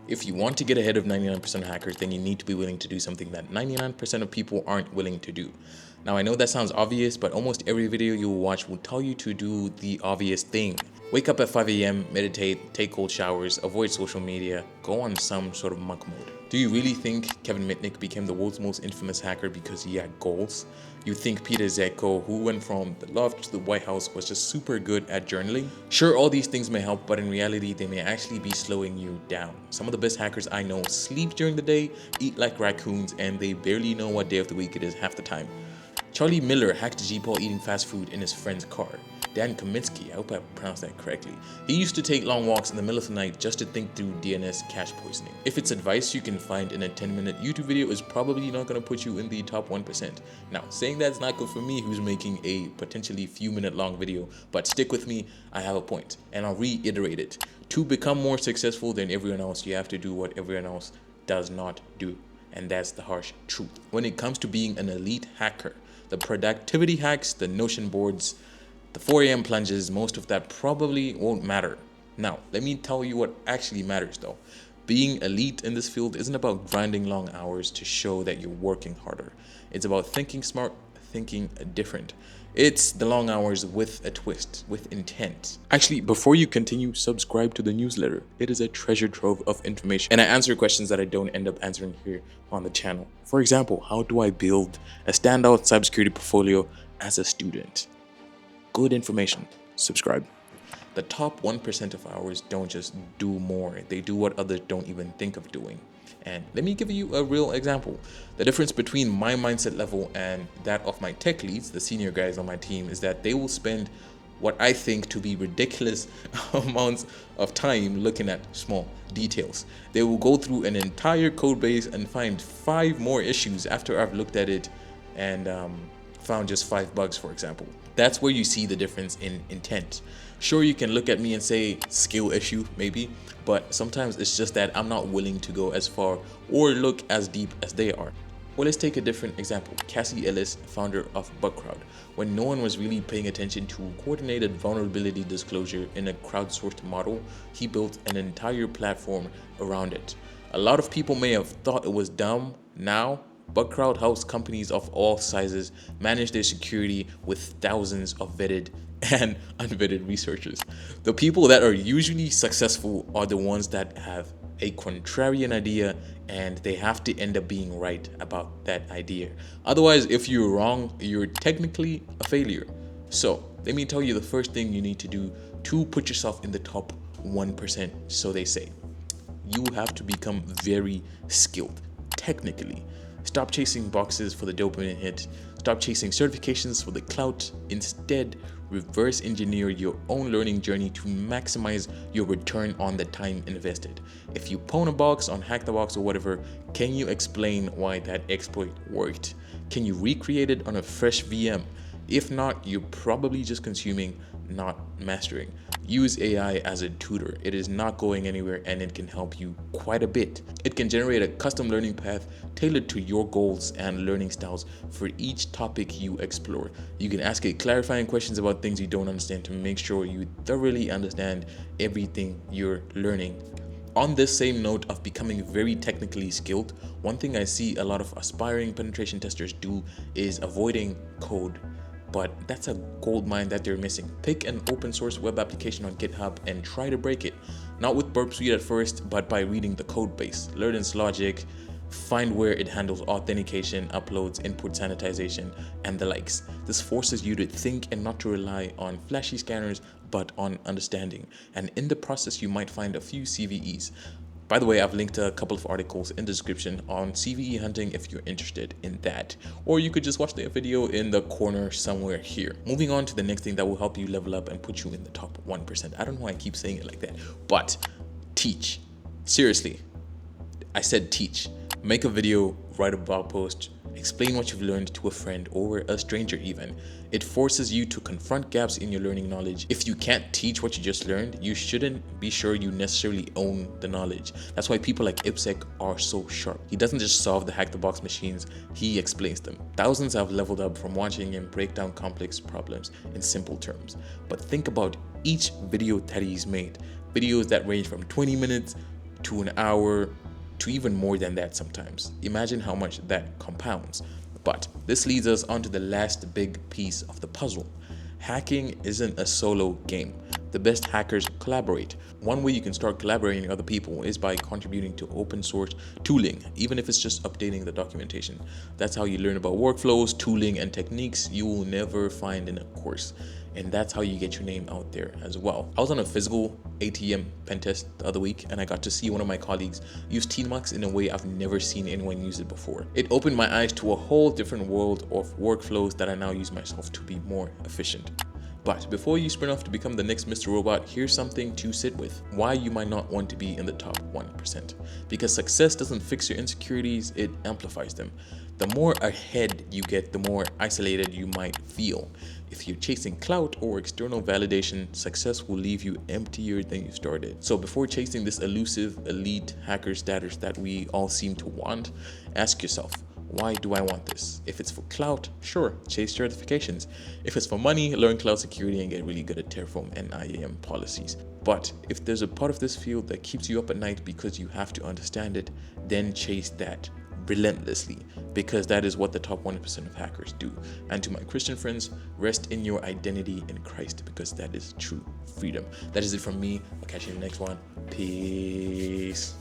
If you want to get ahead of 99% of hackers, then you need to be willing to do something that 99% of people aren't willing to do. Now, I know that sounds obvious, but almost every video you will watch will tell you to do the obvious thing. Wake up at 5 a.m., meditate, take cold showers, avoid social media, go on some sort of monk mode. Do you really think Kevin Mitnick became the world's most infamous hacker because he had goals? You think Peter Zeko, who went from the loft to the White House, was just super good at journaling? Sure, all these things may help, but in reality, they may actually be slowing you down. Some of the best hackers I know sleep during the day, eat like raccoons, and they barely know what day of the week it is half the time. Charlie Miller hacked G-Paul eating fast food in his friend's car. Dan Kaminsky, I hope I pronounced that correctly, he used to take long walks in the middle of the night just to think through DNS cache poisoning. If it's advice you can find in a 10-minute YouTube video, is probably not going to put you in the top 1%. Now, saying that's not good for me who's making a potentially few minute long video, but stick with me, I have a point, and I'll reiterate it. To become more successful than everyone else, you have to do what everyone else does not do. And that's the harsh truth. When it comes to being an elite hacker, the productivity hacks, the Notion boards, the 4 a.m. plunges, most of that probably won't matter. Now, let me tell you what actually matters though. Being elite in this field isn't about grinding long hours to show that you're working harder. It's about thinking smart, thinking different. It's the long hours with a twist, with intent. Actually, before you continue, subscribe to the newsletter. It is a treasure trove of information, and I answer questions that I don't end up answering here on the channel. For example, how do I build a standout cybersecurity portfolio as a student? Good information. Subscribe. The top 1% of ours don't just do more, they do what others don't even think of doing. And let me give you a real example. The difference between my mindset level and that of my tech leads, the senior guys on my team, is that they will spend what I think to be ridiculous amounts of time looking at small details. They will go through an entire code base and find 5 more issues after I've looked at it and found just 5 bugs, for example. That's where you see the difference in intent. Sure, you can look at me and say skill issue, maybe, but sometimes it's just that I'm not willing to go as far or look as deep as they are. Well, let's take a different example. Cassie Ellis, founder of Bugcrowd. When no one was really paying attention to coordinated vulnerability disclosure in a crowdsourced model, he built an entire platform around it. A lot of people may have thought it was dumb. Now, Bugcrowd helps companies of all sizes manage their security with thousands of vetted and unvetted researchers. The people that are usually successful are the ones that have a contrarian idea and they have to end up being right about that idea. Otherwise, if you're wrong, you're technically a failure. So let me tell you the first thing you need to do to put yourself in the top 1%, so they say. You have to become very skilled technically. Stop chasing boxes for the dopamine hit. Stop chasing certifications for the clout. Instead, reverse engineer your own learning journey to maximize your return on the time invested. If you pwn a box on Hack the Box or whatever, can you explain why that exploit worked? Can you recreate it on a fresh VM? If not, you're probably just consuming, not mastering. Use AI as a tutor. It is not going anywhere and it can help you quite a bit. It can generate a custom learning path tailored to your goals and learning styles for each topic you explore. You can ask it clarifying questions about things you don't understand to make sure you thoroughly understand everything you're learning. On this same note of becoming very technically skilled, one thing I see a lot of aspiring penetration testers do is avoiding code. But that's a gold mine that they're missing. Pick an open source web application on GitHub and try to break it. Not with Burp Suite at first, but by reading the code base. Learn its logic, find where it handles authentication, uploads, input sanitization, and the likes. This forces you to think and not to rely on flashy scanners, but on understanding. And in the process, you might find a few CVEs. By the way, I've linked a couple of articles in the description on CVE hunting if you're interested in that. Or you could just watch the video in the corner somewhere here. Moving on to the next thing that will help you level up and put you in the top 1%. I don't know why I keep saying it like that, but teach. Seriously, I said teach. Make a video, write a blog post, explain what you've learned to a friend or a stranger even. It forces you to confront gaps in your learning knowledge. If you can't teach what you just learned, you shouldn't be sure you necessarily own the knowledge. That's why people like Ipsec are so sharp. He doesn't just solve the hack the box machines, he explains them. Thousands have leveled up from watching him break down complex problems in simple terms. But think about each video that he's made. Videos that range from 20 minutes to an hour to even more than that sometimes. Imagine how much that compounds. But this leads us onto the last big piece of the puzzle. Hacking isn't a solo game. The best hackers collaborate. One way you can start collaborating with other people is by contributing to open source tooling, even if it's just updating the documentation. That's how you learn about workflows, tooling, and techniques you will never find in a course. And that's how you get your name out there as well. I was on a physical ATM pen test the other week, and I got to see one of my colleagues use TMUX in a way I've never seen anyone use it before. It opened my eyes to a whole different world of workflows that I now use myself to be more efficient. But before you sprint off to become the next Mr. Robot, here's something to sit with. Why you might not want to be in the top 1%. Because success doesn't fix your insecurities, it amplifies them. The more ahead you get, the more isolated you might feel. If you're chasing clout or external validation, success will leave you emptier than you started. So before chasing this elusive elite hacker status that we all seem to want, ask yourself, why do I want this? If it's for clout, sure, chase certifications. If it's for money, learn cloud security and get really good at Terraform and IAM policies. But if there's a part of this field that keeps you up at night because you have to understand it, then chase that relentlessly, because that is what the top 1% of hackers do. And to my Christian friends, rest in your identity in Christ, because that is true freedom. That is it from me. I'll catch you in the next one. Peace.